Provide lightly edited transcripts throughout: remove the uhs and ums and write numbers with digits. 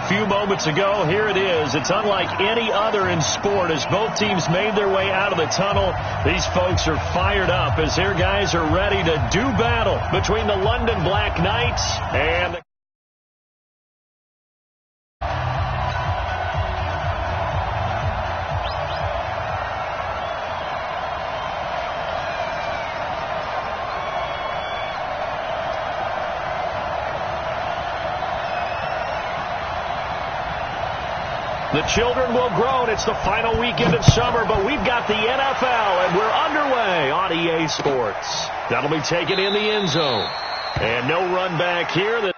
few moments ago. Here it is. It's unlike any other in sport as both teams made their way out of the tunnel. These folks are fired up as their guys are ready to do battle between the London Black Knights and the The children will grow, and it's the final weekend of summer, but we've got the NFL, and we're underway on EA Sports. That'll be taken in the end zone. And no run back here.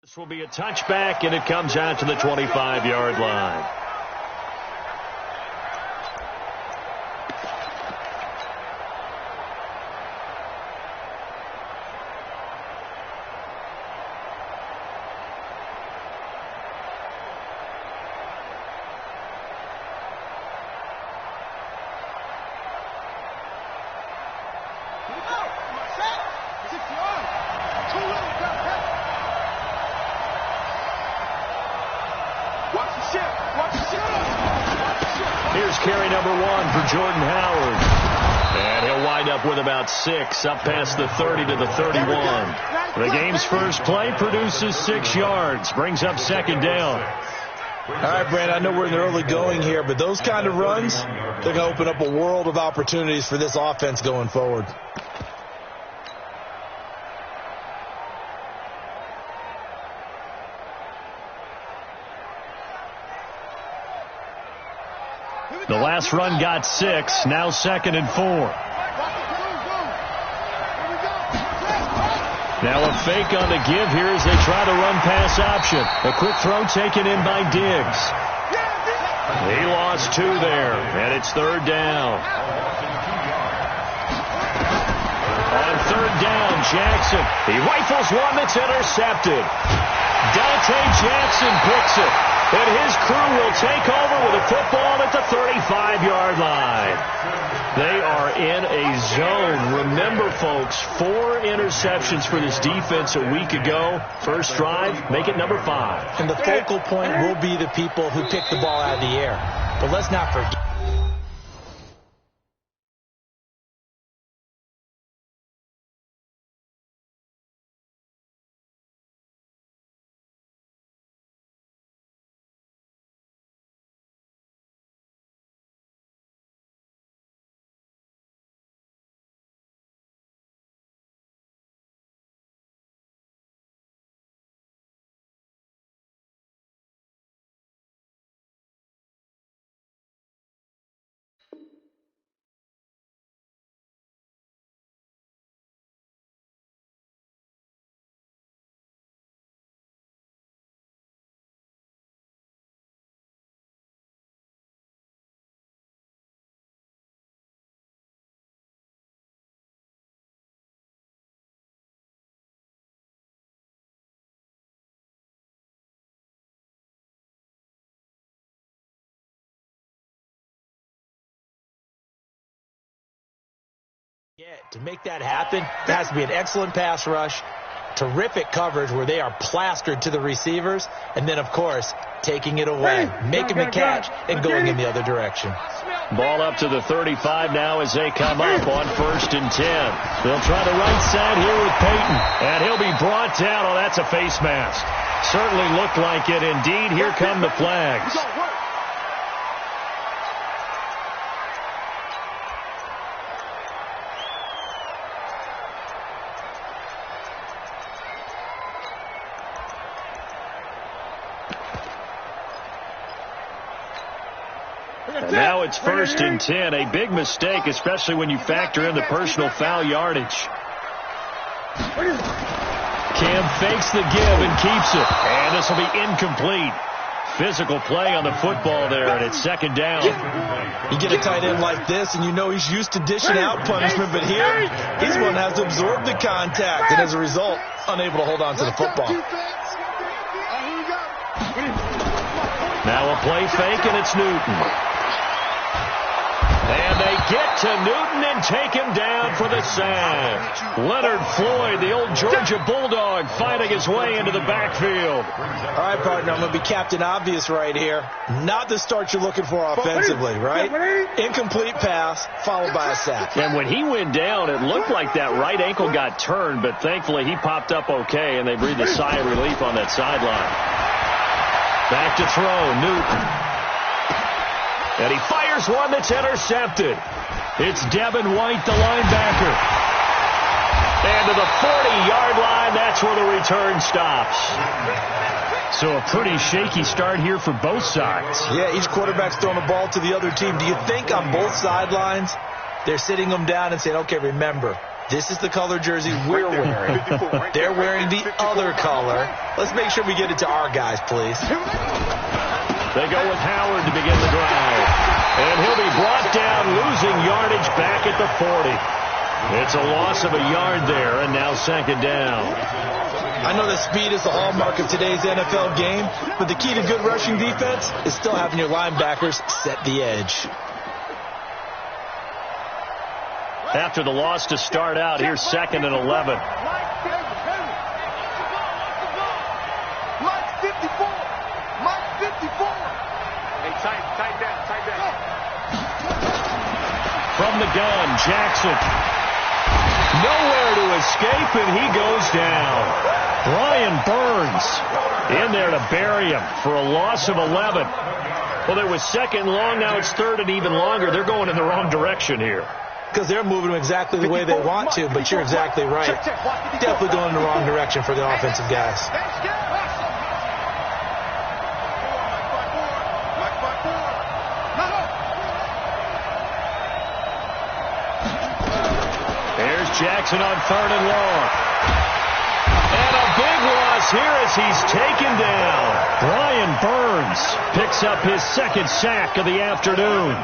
This will be a touchback, and it comes out to the 25-yard line. Here's carry number 1 for Jordan Howard. And he'll wind up with about 6, up past the 30 to the 31. The game's first play produces 6 yards, brings up second down. All right, Brand, I know we're in the early going here, but those kind of runs, they're going to open up a world of opportunities for this offense going forward. The last run got 6, now 2nd and 4. Now a fake on the give here as they try to run pass option. A quick throw taken in by Diggs. He lost 2 there, and it's 3rd down. On 3rd down, Jackson. He rifles one that's intercepted. Dante Jackson picks it. And his crew will take over with a football at the 35-yard line. They are in a zone. Remember, folks, 4 interceptions for this defense a week ago. First drive, make it number 5. And the focal point will be the people who pick the ball out of the air. But let's not forget. Yeah, to make that happen, it has to be an excellent pass rush, terrific coverage where they are plastered to the receivers, and then, of course, taking it away, making the catch, and going in the other direction. Ball up to the 35 now as they come up on 1st and 10. They'll try the right side here with Peyton. And he'll be brought down. Oh, that's a face mask. Certainly looked like it. Indeed, here come the flags. And now it's 1st and 10. A big mistake, especially when you factor in the personal foul yardage. Cam fakes the give and keeps it. And this will be incomplete. Physical play on the football there, and it's 2nd down. You get a tight end like this, and you know he's used to dishing out punishment, but here, he's one that has to absorb the contact, and as a result, unable to hold on to the football. Now a play fake, and it's Newton. And they get to Newton and take him down for the sack. Leonard Floyd, the old Georgia Bulldog, fighting his way into the backfield. All right, partner, I'm going to be Captain Obvious right here. Not the start you're looking for offensively, right? Incomplete pass, followed by a sack. And when he went down, it looked like that right ankle got turned, but thankfully he popped up okay, and they breathed a sigh of relief on that sideline. Back to throw, Newton. And he fires one that's intercepted. It's Devin White, the linebacker. And to the 40-yard line, that's where the return stops. So a pretty shaky start here for both sides. Yeah, each quarterback's throwing the ball to the other team. Do you think on both sidelines they're sitting them down and saying, okay, remember, this is the color jersey we're wearing. They're wearing the other color. Let's make sure we get it to our guys, please. They go with Howard to begin the drive. And he'll be brought down, losing yardage back at the 40. It's a loss of a yard there, and now 2nd down. I know that speed is the hallmark of today's NFL game, but the key to good rushing defense is still having your linebackers set the edge. After the loss to start out, here's 2nd and 11. From the gun, Jackson. Nowhere to escape, and he goes down. Brian Burns in there to bury him for a loss of 11. Well, there was 2nd long, now it's 3rd and even longer. They're going in the wrong direction here. Because they're moving exactly the way they want to, but you're exactly right. Definitely going in the wrong direction for the offensive guys. Jackson on 3rd and long. And a big loss here as he's taken down. Brian Burns picks up his 2nd sack of the afternoon.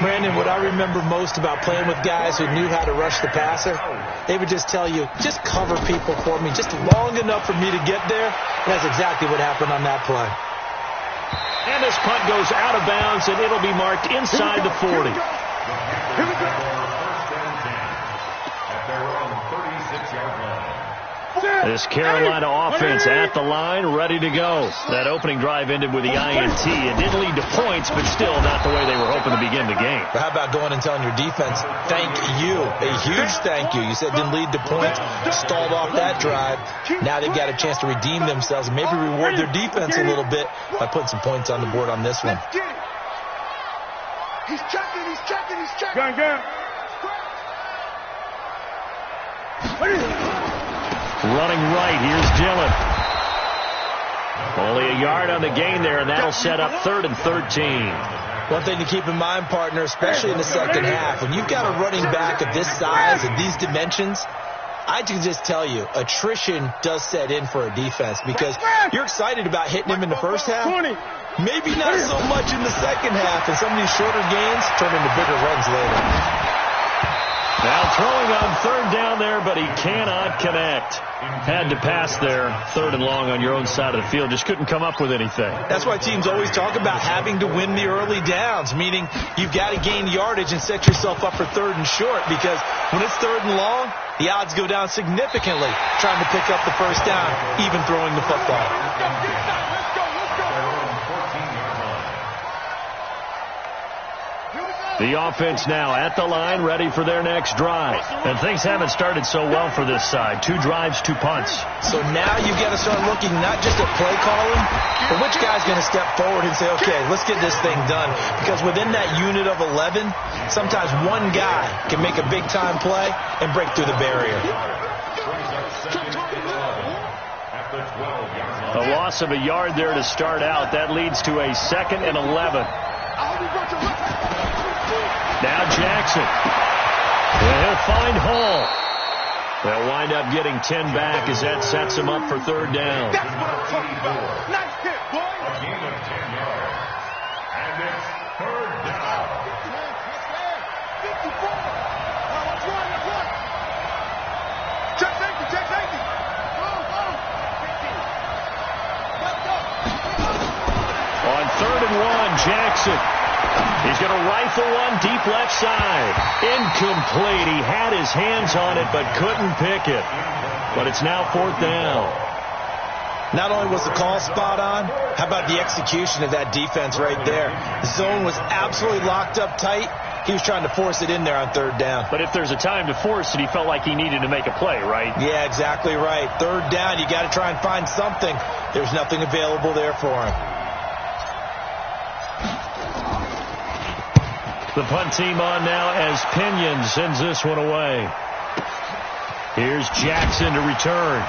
Brandon, what I remember most about playing with guys who knew how to rush the passer, they would just tell you, just cover people for me, just long enough for me to get there. And that's exactly what happened on that play. And this punt goes out of bounds, and it'll be marked inside the 40. Here we go. This Carolina offense at the line, ready to go. That opening drive ended with the INT. It didn't lead to points, but still not the way they were hoping to begin the game. But how about going and telling your defense, thank you, a huge thank you. You said didn't lead to points, stalled off that drive. Now they've got a chance to redeem themselves and maybe reward their defense a little bit by putting some points on the board on this one. He's checking, he's checking, he's checking. Gun. Running right, here's Dillon. Only a yard on the gain there, and that'll set up 3rd and 13. One thing to keep in mind, partner, especially in the second half, when you've got a running back of this size and these dimensions, I can just tell you, attrition does set in for a defense because you're excited about hitting him in the first half. Maybe not so much in the second half, and some of these shorter gains turn into bigger runs later. Now throwing on 3rd down there, but he cannot connect. Had to pass there, 3rd and long on your own side of the field. Just couldn't come up with anything. That's why teams always talk about having to win the early downs, meaning you've got to gain yardage and set yourself up for 3rd and short, because when it's 3rd and long, the odds go down significantly trying to pick up the first down, even throwing the football. Here we go. The offense now at the line, ready for their next drive. And things haven't started so well for this side. 2 drives, 2 punts. So now you've got to start looking not just at play calling, but which guy's going to step forward and say, okay, let's get this thing done. Because within that unit of 11, sometimes one guy can make a big-time play and break through the barrier. A loss of a yard there to start out. That leads to a 2nd and 11. Now Jackson. And he'll find Hall. They'll wind up getting 10 back as that sets him up for 3rd down. That's what I'm talking about. Nice hit, boy. A gain of 10 yards. And it's 3rd down. 54. Let's run. Check safety. Go. Let's go. On 3rd and 1, Jackson. He's going to rifle one deep left side. Incomplete. He had his hands on it but couldn't pick it. But it's now 4th down. Not only was the call spot on, how about the execution of that defense right there? The zone was absolutely locked up tight. He was trying to force it in there on 3rd down. But if there's a time to force it, he felt like he needed to make a play, right? Yeah, exactly right. 3rd down, you got to try and find something. There's nothing available there for him. The punt team on now as Pinion sends this one away. Here's Jackson to return.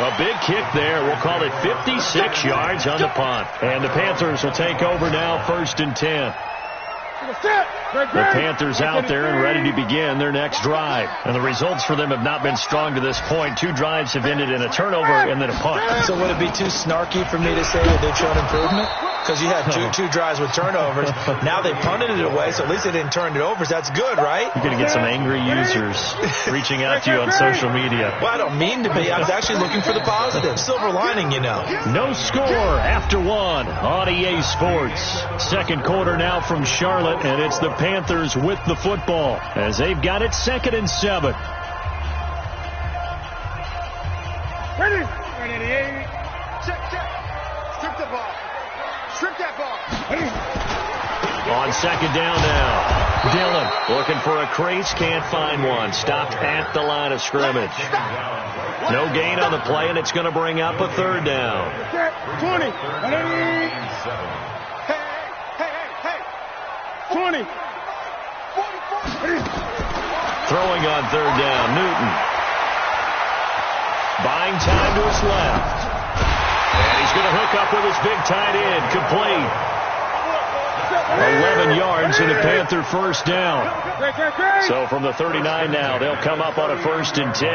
A big kick there. We'll call it 56 yards on the punt. And the Panthers will take over now, 1st and 10. The Panthers out there and ready to begin their next drive. And the results for them have not been strong to this point. 2 drives have ended in a turnover and then a punt. So would it be too snarky for me to say that they've shown improvement? Because you had two drives with turnovers. Now they punted it away, so at least they didn't turn it over. So that's good, right? You're going to get some angry users reaching out to you on social media. Well, I don't mean to be. I was actually looking for the positive. Silver lining, you know. No score after 1 on EA Sports. 2nd quarter now from Charlotte, and it's the Panthers with the football as they've got it 2nd and 7. Ready. Check. Strip the ball. Strip that ball. On 2nd down now. Dillon looking for a crease, can't find one. Stopped at the line of scrimmage. No gain on the play, and it's going to bring up a 3rd down. 20. 20. Throwing on 3rd down, Newton. Buying time to his left. And he's going to hook up with his big tight end, complete. 11 yards and a Panther 1st down. So from the 39 now, they'll come up on a 1st and 10.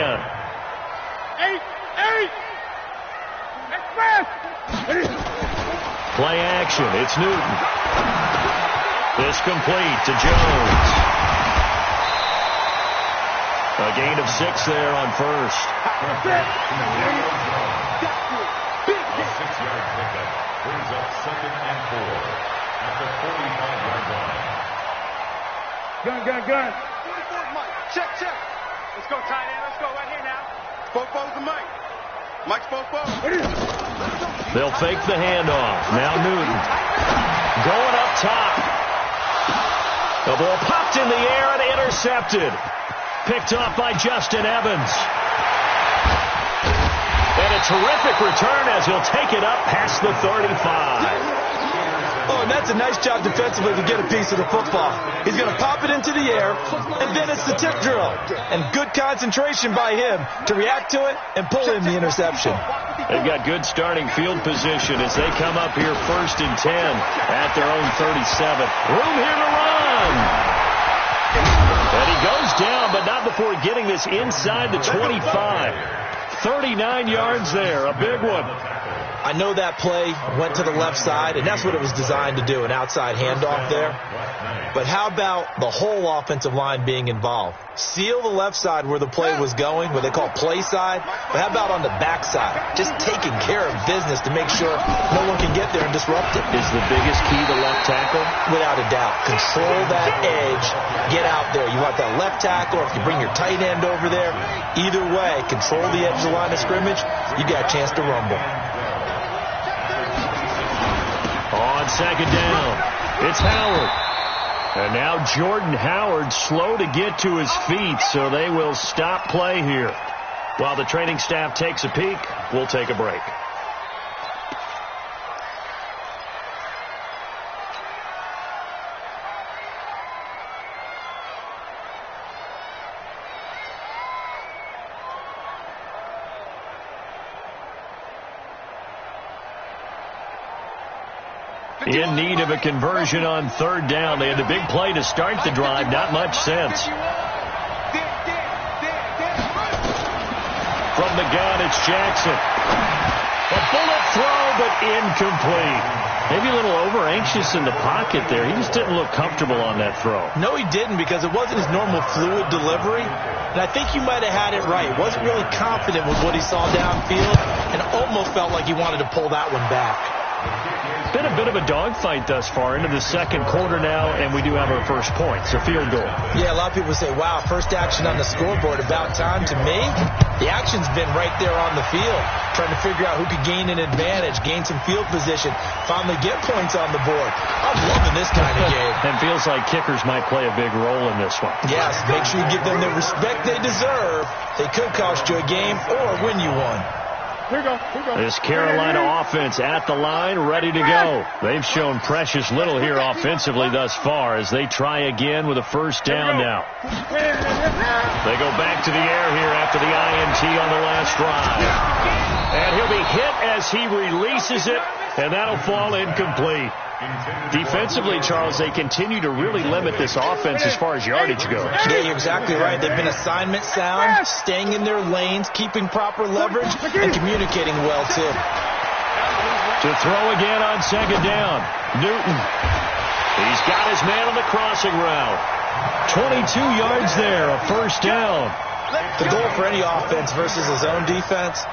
8. Play action, it's Newton. This complete to Jones. A gain of 6 there on 1st. A 6-yard pickup brings up 2nd and 4 at the 45-yard line. Gun. Check. Let's go, tight end. Let's go right here now. Both to Mike. Mike's both. They'll fake the handoff. Now Newton. Going up top. The ball popped in the air and intercepted. Picked off by Justin Evans. And a terrific return as he'll take it up past the 35. Oh, and that's a nice job defensively to get a piece of the football. He's going to pop it into the air, and then it's the tip drill. And good concentration by him to react to it and pull in the interception. They've got good starting field position as they come up here 1st and 10 at their own 37. Room here to run. And he goes down, but not before getting this inside the 25. 39 yards there, a big one. I know that play went to the left side, and that's what it was designed to do, an outside handoff there. But how about the whole offensive line being involved? Seal the left side where the play was going, what they call play side. But how about on the back side? Just taking care of business to make sure no one can get there and disrupt it. Is the biggest key the left tackle? Without a doubt. Control that edge. Get out there. You want that left tackle, or if you bring your tight end over there, either way, control the edge of the line of scrimmage, you got a chance to rumble. On 2nd down, it's Howard. And now Jordan Howard slow to get to his feet, so they will stop play here. While the training staff takes a peek, we'll take a break. In need of a conversion on third down. They had the big play to start the drive. Not much sense. From the gun, it's Jackson. A bullet throw, but incomplete. Maybe a little over-anxious in the pocket there. He just didn't look comfortable on that throw. No, he didn't, because it wasn't his normal fluid delivery. And I think you might have had it right. Wasn't really confident with what he saw downfield and almost felt like he wanted to pull that one back. Been a bit of a dogfight thus far into the second quarter now, and we do have our first point. It's a field goal. Yeah, a lot of people say, wow, first action on the scoreboard, about time. To me, the action's been right there on the field, trying to figure out who could gain an advantage, gain some field position, finally get points on the board. I'm loving this kind of game. And feels like kickers might play a big role in this one. Yes, make sure you give them the respect they deserve. They could cost you a game or win you one. Here we go. This Carolina offense at the line, ready to go. They've shown precious little here offensively thus far as they try again with a first down now. They go back to the air here after the INT on the last drive. And he'll be hit as he releases it, and that'll fall incomplete. Defensively, Charles, they continue to really limit this offense as far as yardage goes. Yeah, you're exactly right. They've been assignment sound, staying in their lanes, keeping proper leverage, and communicating well, too. To throw again on second down, Newton. He's got his man on the crossing route. 22 yards there, a first down. The goal for any offense versus his own defense,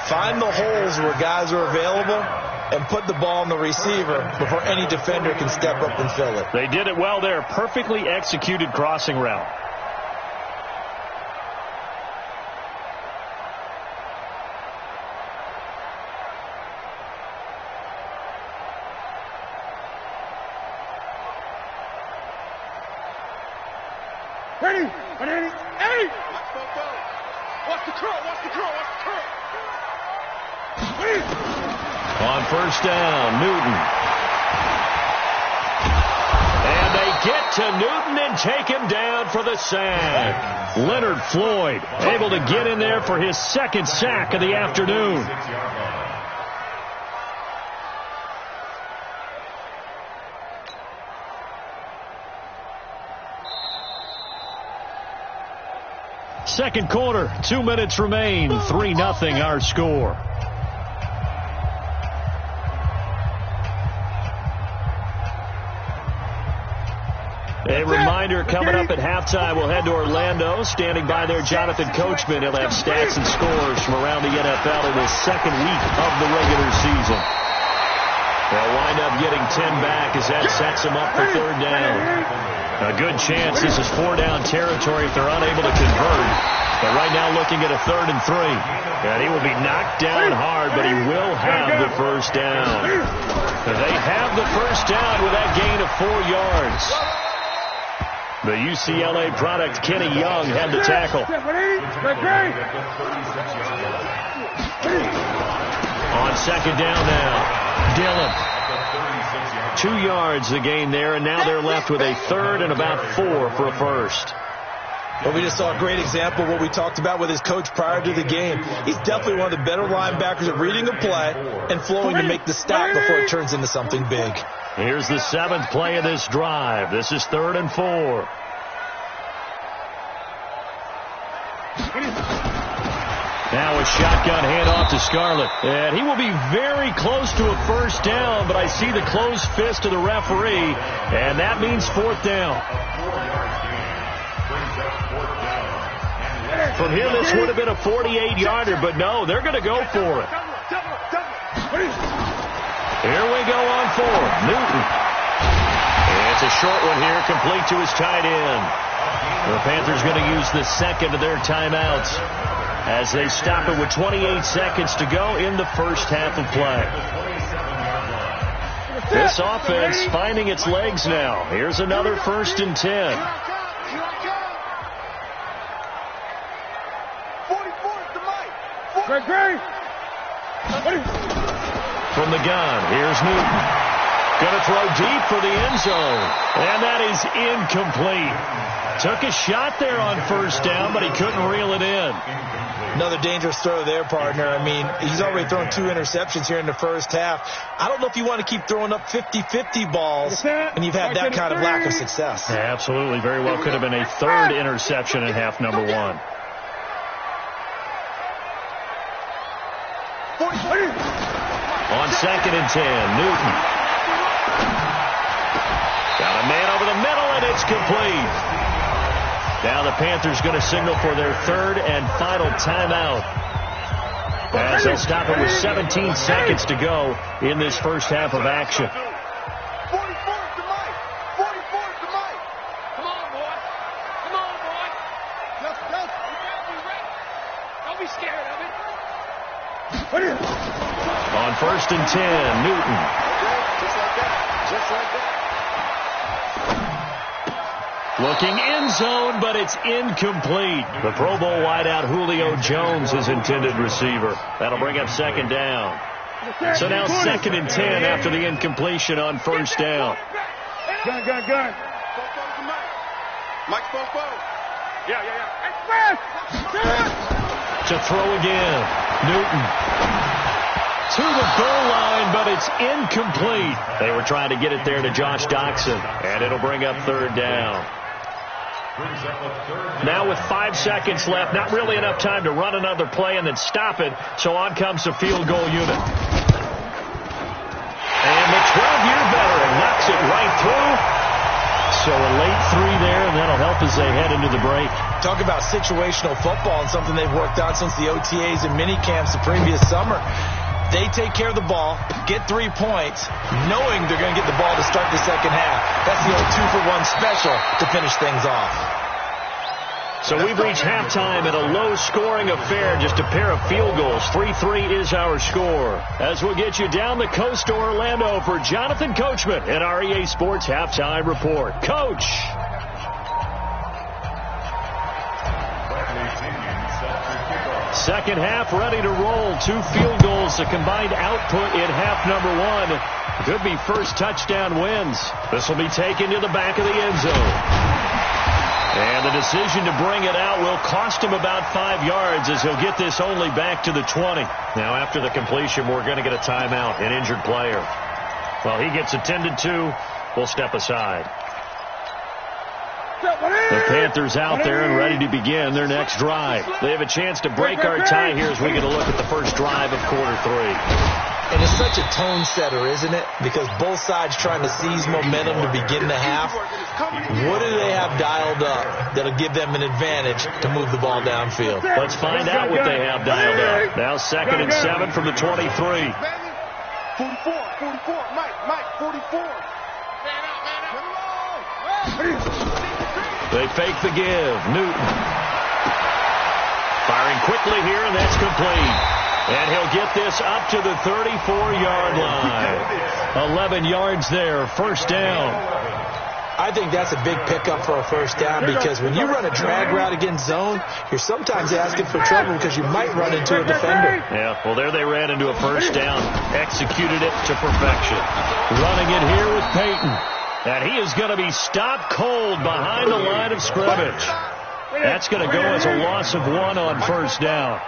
find the holes where guys are available and put the ball on the receiver before any defender can step up and fill it. They did it well there. Perfectly executed crossing route. Ready? Hey! Watch the curl. On first down, Newton. And they get to Newton and take him down for the sack. Leonard Floyd able to get in there for his second sack of the afternoon. Second quarter, 2 minutes remain, 3-0 our score. A reminder, coming up at halftime, we'll head to Orlando. Standing by there, Jonathan Coachman. He'll have stats and scores from around the NFL in the second week of the regular season. They'll wind up getting 10 back as that sets them up for third down. A good chance this is 4-down territory if they're unable to convert. But right now looking at a 3rd and 3. And he will be knocked down hard, but he will have the first down. They have the first down with that gain of 4 yards. The UCLA product, Kenny Young, had the tackle. On second down now, Dillon. 2 yards the gain there, and now they're left with a 3rd and about 4 for a first. Well, we just saw a great example of what we talked about with his coach prior to the game. He's definitely one of the better linebackers at reading a play and flowing to make the stop before it turns into something big. Here's the 7th play of this drive. This is 3rd and 4. Now a shotgun handoff to Scarlett. And he will be very close to a first down, but I see the closed fist of the referee, and that means 4th down. From here, this would have been a 48-yarder, but no, they're going to go for it. Here we go on 4th. Newton. And it's a short one here, complete to his tight end. The Panthers going to use the second of their timeouts as they stop it with 28 seconds to go in the first half of play. This offense finding its legs now. Here's another 1st and 10. From the gun, here's Newton. Going to throw deep for the end zone. And that is incomplete. Took a shot there on 1st down, but he couldn't reel it in. Another dangerous throw there, partner. I mean, he's already thrown 2 interceptions here in the first half. I don't know if you want to keep throwing up 50-50 balls, and you've had that kind of lack of success. Yeah, absolutely. Very well could have been a 3rd interception in half number 1. On 2nd and 10, Newton. Got a man over the middle, and it's complete. Now the Panthers going to signal for their 3rd and final timeout, as they'll stop it with 17 seconds to go in this first half of action. 44 to Mike. 44 to Mike. Come on, boy. Come on, boy. Just. Don't be scared of it. On 1st and 10, Newton. Just like that. Looking end zone, but it's incomplete. The Pro Bowl wideout Julio Jones is intended receiver. That'll bring up 2nd down. So now 2nd and 10 after the incompletion on 1st down. Gun. Mike's Fofo. Yeah. To throw again, Newton. To the goal line, but it's incomplete. They were trying to get it there to Josh Doxson, and it'll bring up 3rd down. Now with 5 seconds left, not really enough time to run another play and then stop it, so on comes the field goal unit. And the 12-year veteran knocks it right through. So a late 3 there, and that'll help as they head into the break. Talk about situational football and something they've worked on since the OTAs and mini camps the previous summer. They take care of the ball, get 3 points, knowing they're going to get the ball to start the second half. That's the old 2-for-1 special to finish things off. So we've reached halftime in a low-scoring affair, just a pair of field goals. 3-3 is our score. As we'll get you down the coast to Orlando for Jonathan Coachman at our EA Sports Halftime Report. Coach! Second half ready to roll. 2 field goals, the combined output in half number 1. Could be first touchdown wins. This will be taken to the back of the end zone. And the decision to bring it out will cost him about 5 yards, as he'll get this only back to the 20. Now after the completion, we're going to get a timeout, an injured player. While he gets attended to, we'll step aside. The Panthers out there and ready to begin their next drive. They have a chance to break our tie here as we get a look at the first drive of quarter 3. And it's such a tone setter, isn't it? Because both sides trying to seize momentum to begin the half. What do they have dialed up that'll give them an advantage to move the ball downfield? Let's find out what they have dialed up. Now 2nd and 7 from the 23. 44, Mike, 44. They fake the give. Newton. Firing quickly here, and that's complete. And he'll get this up to the 34-yard line. 11 yards there, first down. I think that's a big pickup for a first down, because when you run a drag route against zone, you're sometimes asking for trouble because you might run into a defender. Yeah, well, there they ran into a first down. Executed it to perfection. Running it here with Peyton. And he is going to be stopped cold behind the line of scrimmage. That's going to go as a loss of 1 on first down.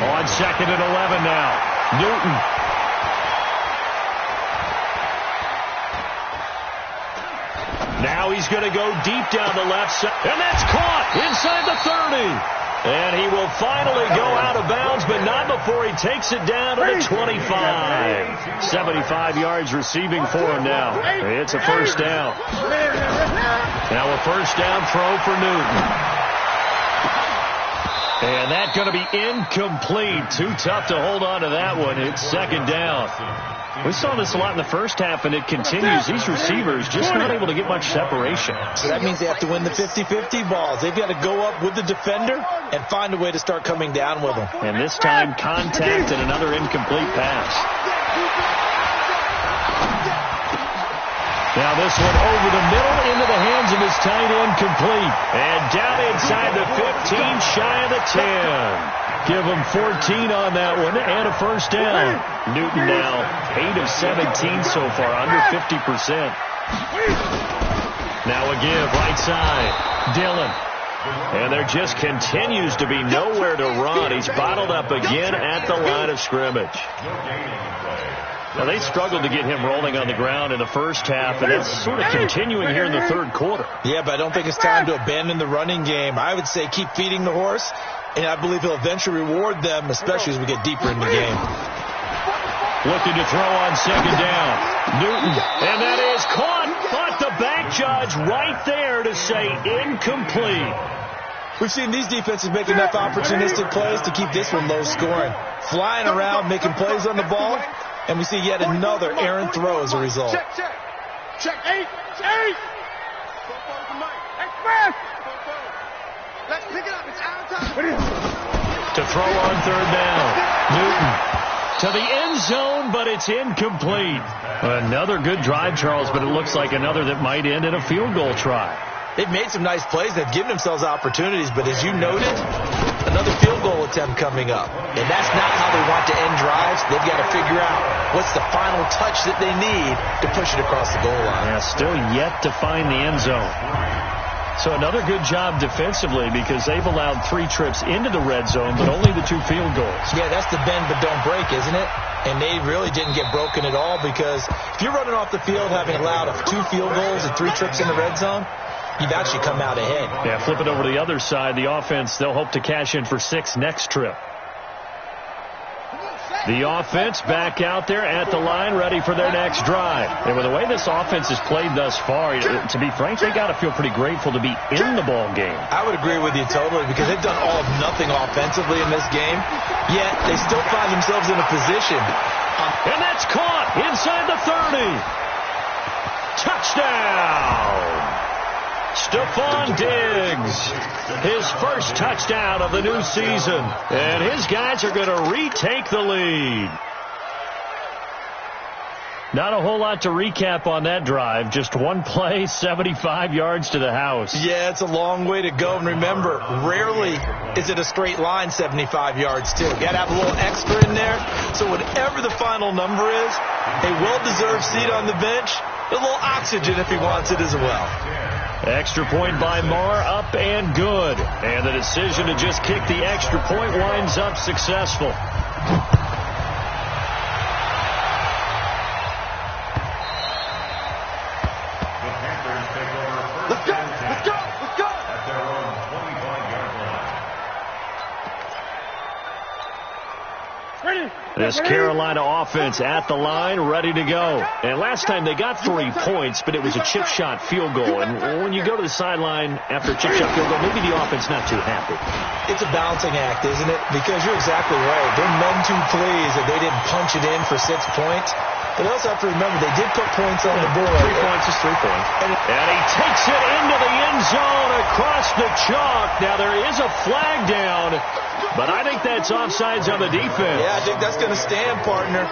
On 2nd and 11 now. Newton. Now he's going to go deep down the left side. And that's caught inside the 30. And he will finally go out of bounds, but not before he takes it down to the 25. 75 yards receiving for him now. It's a first down. Now a first down throw for Newton. And that's going to be incomplete. Too tough to hold on to that one. It's 2nd down. We saw this a lot in the first half, and it continues. These receivers just not able to get much separation. So that means they have to win the 50-50 balls. They've got to go up with the defender and find a way to start coming down with them. And this time, contact and another incomplete pass. Now this one over the middle into the hands of his tight end, complete. And down inside the 15, shy of the 10. Give him 14 on that one and a first down. Newton now 8 of 17 so far, under 50%. Now a give, right side, Dillon. And there just continues to be nowhere to run. He's bottled up again at the line of scrimmage. Now, they struggled to get him rolling on the ground in the first half, and it's sort of continuing here in the third quarter. Yeah, but I don't think it's time to abandon the running game. I would say keep feeding the horse, and I believe he'll eventually reward them, especially as we get deeper in the game. Looking to throw on second down. Newton, and that is caught, but the back judge right there to say incomplete. We've seen these defenses make enough opportunistic plays to keep this one low scoring. Flying around, making plays on the ball. And we see yet another errant throw as a result. Check. 8. Express. Let's pick it up. It's out of time. To throw on third down. Newton to the end zone, but it's incomplete. Another good drive, Charles, but it looks like another that might end in a field goal try. They've made some nice plays. They've given themselves opportunities, but as you noted, another field goal attempt coming up. And that's not how they want to end drives. They've got to figure out what's the final touch that they need to push it across the goal line. Yeah, still yet to find the end zone. So another good job defensively because they've allowed 3 trips into the red zone, but only the 2 field goals. Yeah, that's the bend but don't break, isn't it? And they really didn't get broken at all because if you're running off the field having allowed 2 field goals and 3 trips in the red zone, you've actually come out ahead. Yeah, flip it over to the other side. The offense, they'll hope to cash in for 6 next trip. The offense back out there at the line, ready for their next drive. And with the way this offense has played thus far, to be frank, they got to feel pretty grateful to be in the ball game. I would agree with you totally because they've done all of nothing offensively in this game, yet they still find themselves in a position. And that's caught inside the 30. Touchdown! Stephon Diggs, his first touchdown of the new season, and his guys are going to retake the lead. Not a whole lot to recap on that drive. Just one play, 75 yards to the house. Yeah, it's a long way to go. And remember, rarely is it a straight line 75 yards, too. Got to have a little extra in there. So whatever the final number is, a well-deserved seat on the bench, a little oxygen if he wants it as well. Extra point by Marr, up and good. And the decision to just kick the extra point winds up successful. This Carolina offense at the line, ready to go. And last time they got 3 points, but it was a chip shot field goal. And when you go to the sideline after a chip shot field goal, maybe the offense not too happy. It's a balancing act, isn't it? Because you're exactly right. They're none too pleased that they didn't punch it in for 6 points. But also have to remember, they did put points on the board. 3 points is 3 points. And he takes it into the end zone across the chalk. Now there is a flag down, but I think that's offsides on the defense. Yeah, I think that's going to stand, partner.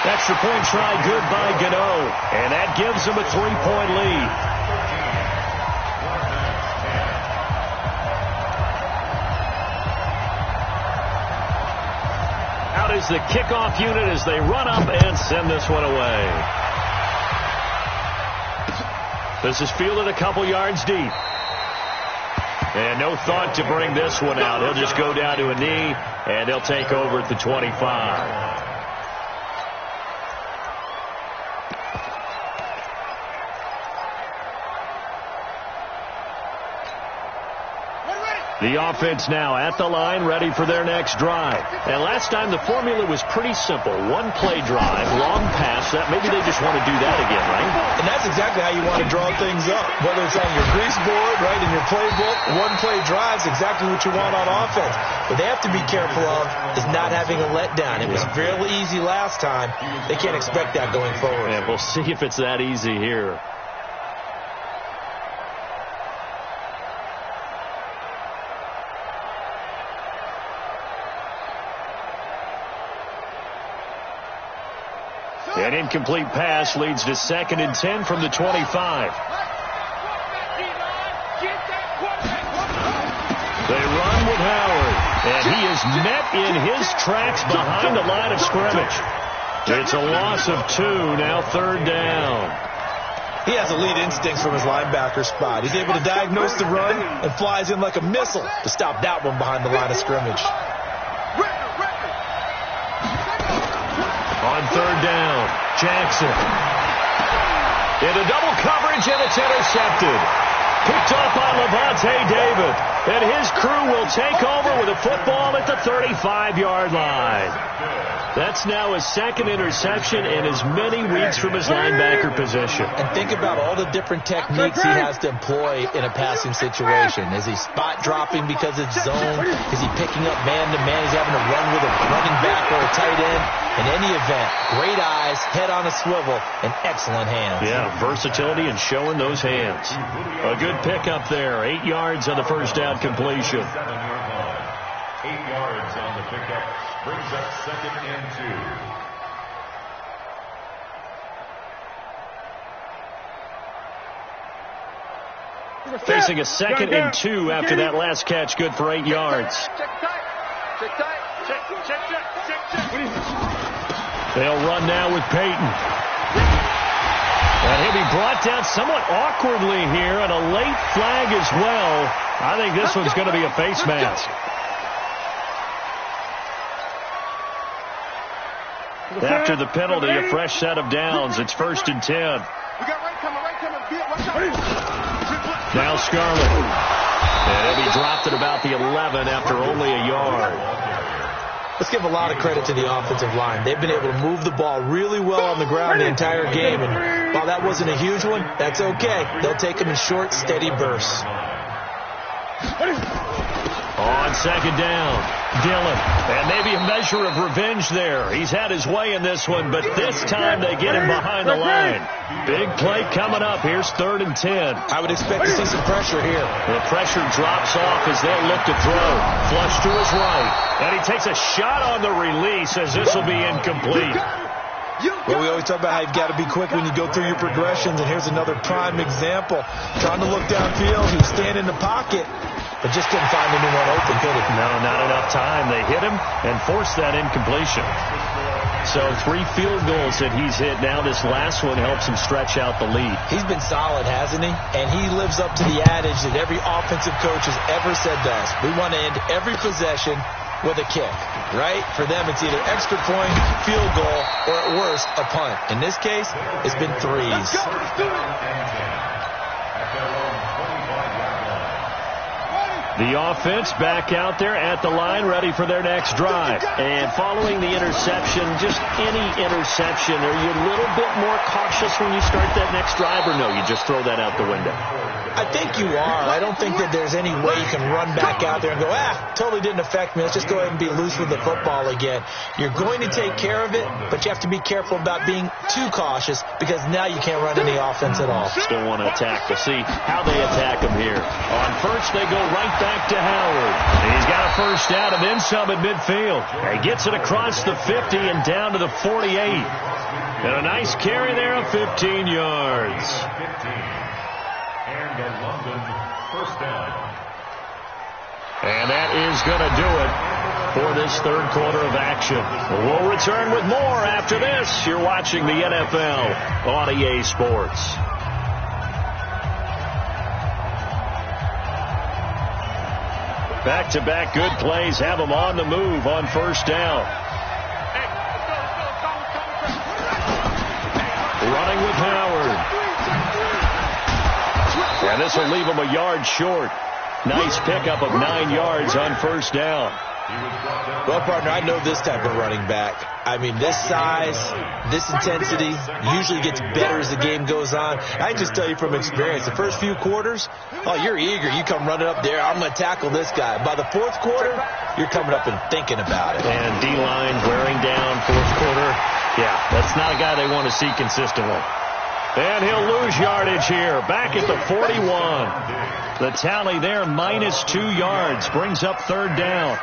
Extra point try good by Gano, and that gives him a 3-point lead. Out is the kickoff unit as they run up and send this one away. This is fielded a couple yards deep. And no thought to bring this one out. He'll just go down to a knee, and they'll take over at the 25. The offense now at the line, ready for their next drive. And last time the formula was pretty simple. One play drive, long pass. That maybe they just want to do that again, right? And that's exactly how you want to draw things up. Whether it's on your grease board, right, in your playbook, one play drive is exactly what you want on offense. What they have to be careful of is not having a letdown. It was fairly easy last time. They can't expect that going forward. And we'll see if it's that easy here. An incomplete pass leads to 2nd and 10 from the 25. They run with Howard, and he is met in his tracks behind the line of scrimmage. It's a loss of 2, now 3rd down. He has elite instincts from his linebacker spot. He's able to diagnose the run and flies in like a missile to stop that one behind the line of scrimmage. On 3rd down, Jackson. Into double coverage, and it's intercepted. Picked up by Levante David. And his crew will take over with a football at the 35-yard line. That's now his 2nd interception in as many weeks from his linebacker position. And think about all the different techniques he has to employ in a passing situation. Is he spot dropping because it's zone? Is he picking up man-to-man? He's having to run with a running back or a tight end. In any event, great eyes, head on a swivel, and excellent hands. Yeah, versatility and showing those hands. A good pickup there. 8 yards on the first down completion. 7-yard line. 8 yards on the pickup. Brings up 2nd and 2. Facing a 2nd and 2 after that last catch. Good for 8 yards. They'll run now with Peyton. And he'll be brought down somewhat awkwardly here, and a late flag as well. I think this one's going to be a face mask. After the penalty, a fresh set of downs. It's 1st and 10. Now Scarlett. And he'll be dropped at about the 11 after only a yard. Let's give a lot of credit to the offensive line. They've been able to move the ball really well on the ground the entire game. And while that wasn't a huge one, that's okay. They'll take them in short, steady bursts. On 2nd down, Dillon. And maybe a measure of revenge there. He's had his way in this one, but this time they get him behind the line. Big play coming up. Here's 3rd and 10. I would expect to see some pressure here. The pressure drops off as they'll look to throw. Flush to his right. And he takes a shot on the release as this will be incomplete. Well, we always talk about how you've got to be quick when you go through your progressions, and here's another prime example. Trying to look downfield, he was standing in the pocket, but just couldn't find anyone open, could he? No, not enough time. They hit him and forced that incompletion. So 3 field goals that he's hit now. This last one helps him stretch out the lead. He's been solid, hasn't he? And he lives up to the adage that every offensive coach has ever said to us. We want to end every possession with a kick, right? For them, it's either extra point, field goal, or at worst, a punt. In this case, it's been 3s. The offense back out there at the line, ready for their next drive. And following the interception, just any interception, are you a little bit more cautious when you start that next drive, or no, you just throw that out the window? I think you are. I don't think that there's any way you can run back out there and go, totally didn't affect me. Let's just go ahead and be loose with the football again. You're going to take care of it, but you have to be careful about being too cautious because now you can't run any offense at all. Still want to attack. We'll see how they attack him here. On first, they go right back to Howard. He's got a first down and then some at midfield. He gets it across the 50 and down to the 48. And a nice carry there of 15 yards. And a London first down. And that is going to do it for this 3rd quarter of action. We'll return with more after this. You're watching the NFL on EA Sports. Back-to-back good plays have them on the move on first down. Running with Howard. And this will leave him a yard short. Nice pickup of 9 yards on first down. Well, partner, I know this type of running back. I mean, this size, this intensity usually gets better as the game goes on. I can just tell you from experience, the first few quarters, oh, you're eager. You come running up there, I'm going to tackle this guy. By the fourth quarter, you're coming up and thinking about it. And D-line wearing down fourth quarter. Yeah, that's not a guy they want to see consistently. And he'll lose yardage here. Back at the 41. The tally there, minus 2 yards, brings up third down.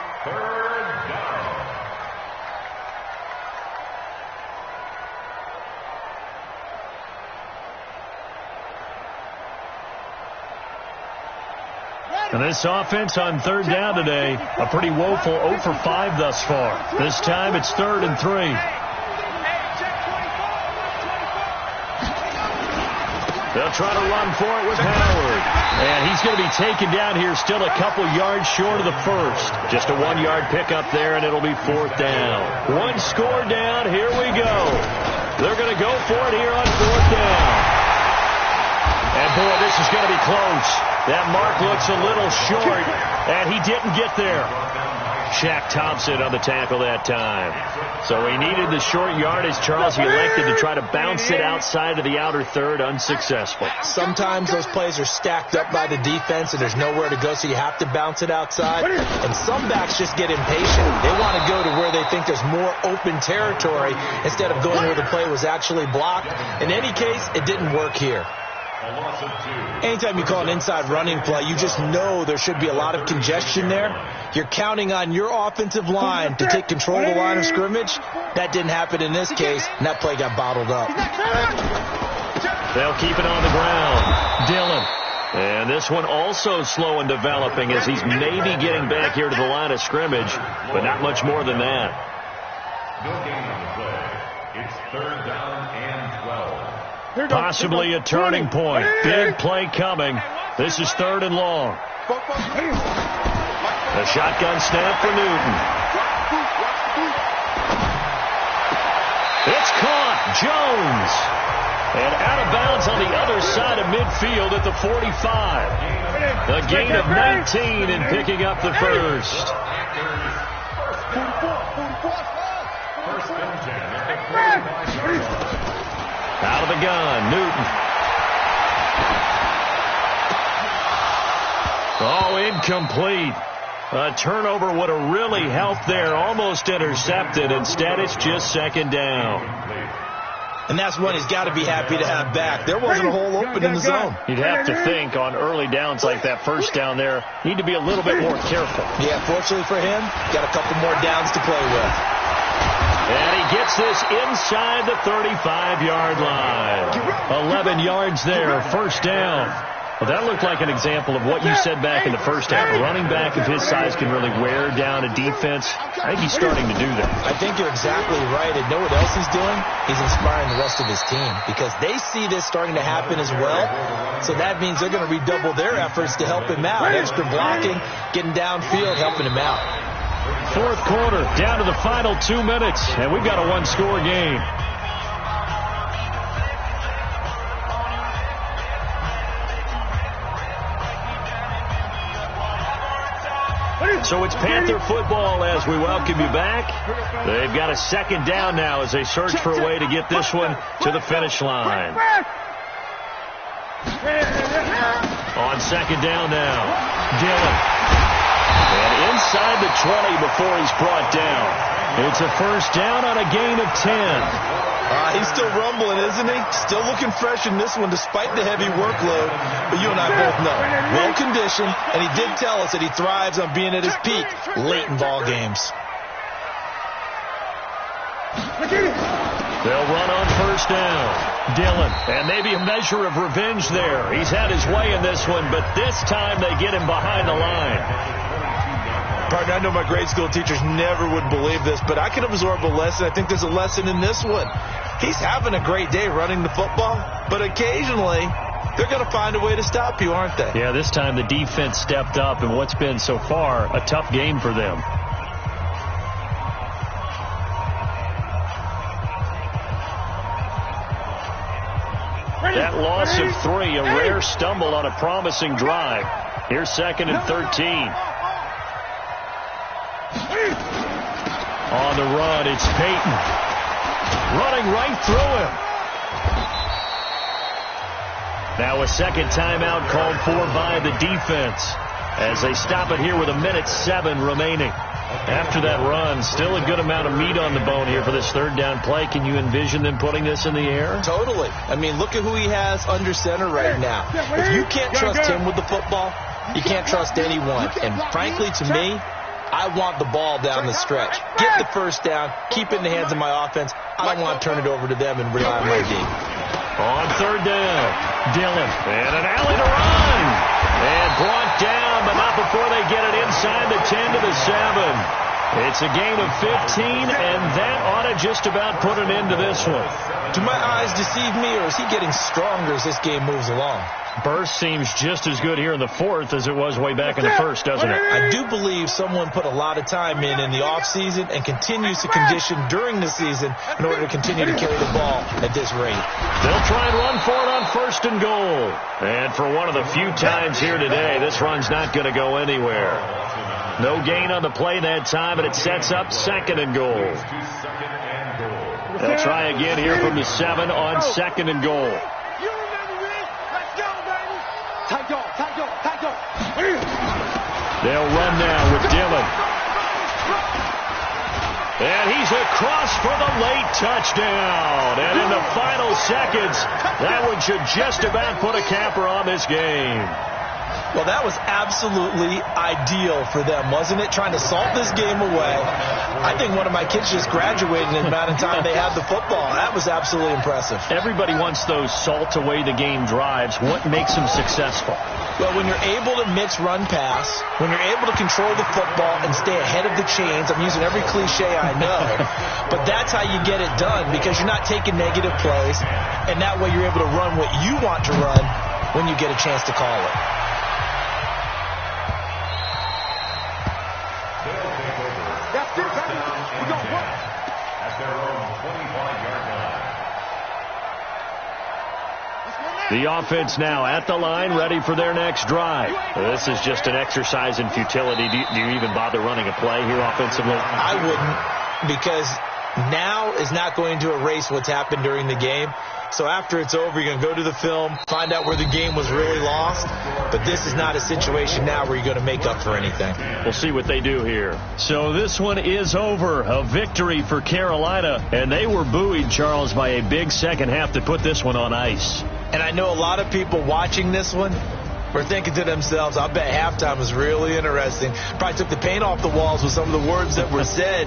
And this offense on third down today, a pretty woeful 0 for 5 thus far. This time it's 3rd and 3. They'll try to run for it with Howard. And he's going to be taken down here still a couple yards short of the first. Just a 1-yard pickup there, and it'll be 4th down. 1 score down. Here we go. They're going to go for it here on 4th down. And, boy, this is going to be close. That mark looks a little short, and he didn't get there. Shaq Thompson on the tackle that time. So he needed the short yardage, Charles. He elected to try to bounce it outside of the outer third, unsuccessful. Sometimes those plays are stacked up by the defense, and there's nowhere to go, so you have to bounce it outside. And some backs just get impatient. They want to go to where they think there's more open territory instead of going where the play was actually blocked. In any case, it didn't work here. Anytime you call an inside running play, you just know there should be a lot of congestion there. You're counting on your offensive line to take control of the line of scrimmage. That didn't happen in this case, and that play got bottled up. They'll keep it on the ground. Dillon. And this one also slow in developing as he's maybe getting back here to the line of scrimmage, but not much more than that. No gain on the play. It's 3rd down and 12. Possibly a turning point. Big play coming. This is 3rd and long. A shotgun snap for Newton. It's caught. Jones. And out of bounds on the other side of midfield at the 45. A gain of 19 and picking up the first. Out of the gun, Newton. Oh, incomplete. A turnover would have really helped there. Almost intercepted. Instead, it's just 2nd down. And that's one he's got to be happy to have back. There wasn't a hole open in the zone. You'd have to think on early downs like that first down there, need to be a little bit more careful. Yeah, fortunately for him, got a couple more downs to play with. And he gets this inside the 35-yard line. 11 yards there, first down. Well, that looked like an example of what you said back in the first half. A running back of his size can really wear down a defense. I think he's starting to do that. I think you're exactly right. And know what else he's doing? He's inspiring the rest of his team because they see this starting to happen as well. So that means they're going to redouble their efforts to help him out. Extra blocking, getting downfield, helping him out. Fourth quarter, down to the final 2 minutes, and we've got a 1-score game. So it's Panther football as we welcome you back. They've got a 2nd down now as they search for a way to get this one to the finish line. On 2nd down now, Dillon. And inside the 20 before he's brought down. It's a first down on a gain of 10. He's still rumbling, isn't he? Still looking fresh in this one despite the heavy workload. But you and I both know, well-conditioned, and he did tell us that he thrives on being at his peak late in ball games. They'll run on first down. Dillon, and maybe a measure of revenge there. He's had his way in this one, but this time they get him behind the line. Partner, I know my grade school teachers never would believe this, but I can absorb a lesson. I think there's a lesson in this one. He's having a great day running the football, but occasionally they're going to find a way to stop you, aren't they? Yeah, this time the defense stepped up in what's been so far a tough game for them. That loss of 3, a rare stumble on a promising drive. Here's 2nd and 13. On the run, it's Peyton. Running right through him. Now a second timeout called for by the defense as they stop it here with 1:07 remaining. After that run, still a good amount of meat on the bone here for this third down play. Can you envision them putting this in the air? Totally. I mean, look at who he has under center right now. If you can't trust him with the football, you can't trust anyone. And frankly, to me, I want the ball down the stretch. Get the first down, keep it in the hands of my offense. I don't want to turn it over to them and rely on my D. On third down, Dillon. And an alley to run. And brought down, but not before they get it inside the 10 to the 7. It's a gain of 15, and that ought to just about put an end to this one. Do my eyes deceive me, or is he getting stronger as this game moves along? Burst seems just as good here in the fourth as it was way back in the first, doesn't it? I do believe someone put a lot of time in the offseason and continues to condition during the season in order to continue to carry the ball at this rate. They'll try and run for it on 1st and goal. And for one of the few times here today, this run's not going to go anywhere. No gain on the play that time, and it sets up 2nd and goal. They'll try again here from the 7 on 2nd and goal. They'll run now with Dillon. And he's across for the late touchdown. And in the final seconds, that one should just about put a capper on this game. Well, that was absolutely ideal for them, wasn't it? Trying to salt this game away. I think one of my kids just graduated in the amount of time they had the football. That was absolutely impressive. Everybody wants those salt away the game drives. What makes them successful? Well, when you're able to mix run pass, when you're able to control the football and stay ahead of the chains, I'm using every cliche I know, but that's how you get it done because you're not taking negative plays, and that way you're able to run what you want to run when you get a chance to call it. The offense now at the line, ready for their next drive. This is just an exercise in futility. Do you even bother running a play here offensively? I wouldn't, because now is not going to erase what's happened during the game. So after it's over, you're going to go to the film, find out where the game was really lost. But this is not a situation now where you're going to make up for anything. We'll see what they do here. So this one is over. A victory for Carolina. And they were buoyed, Charles, by a big second half to put this one on ice. And I know a lot of people watching this one were thinking to themselves, I bet halftime was really interesting. Probably took the paint off the walls with some of the words that were said.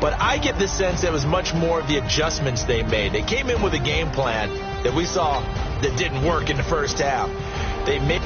But I get the sense it was much more of the adjustments they made. They came in with a game plan that we saw that didn't work in the first half. They made